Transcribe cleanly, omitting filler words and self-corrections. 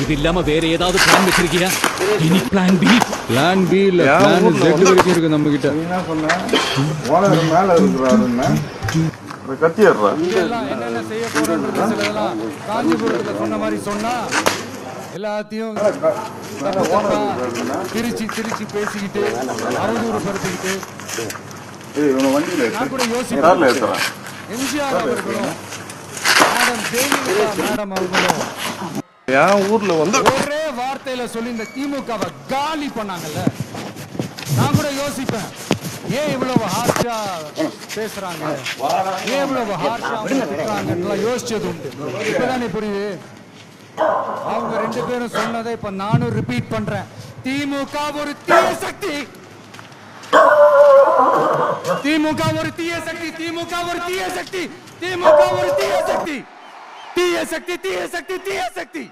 இது இல்லாம வேற ஏதாவது பிளான் வச்சிருக்கியா? இனி பிளான் பி. பிளான் பி இல்ல, பிளான் Z வரைக்கும் இருக்கு நம்ம கிட்ட. நீ என்ன சொன்ன? ஓனர் மேல இருக்கிறாருன்னா கத்திடுறா. என்னென்ன செய்ய போறோன்றது சிலதெல்லாம் காஞ்சிபுரத்துல சொன்ன மாதிரி சொன்னா எல்லாத்தையும் திருச்சி பேசிக்கிட்டு அவதூறு படுத்திக்கிட்டு நான் கூட யோசிப்பேன். எம்ஜிஆர் அவர்களும் மேடம் ஜெயலலிதா மேடம் அவர்களும் என் ஊர்ல வந்து ஒரே வார்த்தையில சொல்லி இந்த திமுகவை காலி பண்ணாங்கல்ல. நான் கூட யோசிப்பேன், ஏன் இவ்வளவு ஹார்ஷா பேசுறாங்க, ஏன் இவ்வளவு ஹார்ஷா திட்டுறாங்கன்னு யோசிச்சது உண்டு. இப்பதானே புரியுது. அவங்க ரெண்டு பேரும் சொன்னதை இப்ப நானும் ரிப்பீட் பண்றேன். திமுக ஒரு தீய சக்தி, திமுக ஒரு தீய சக்தி, திமுக ஒரு தீய சக்தி, திமுக ஒரு தீய சக்தி, தீய சக்தி, தீய சக்தி, தீய சக்தி.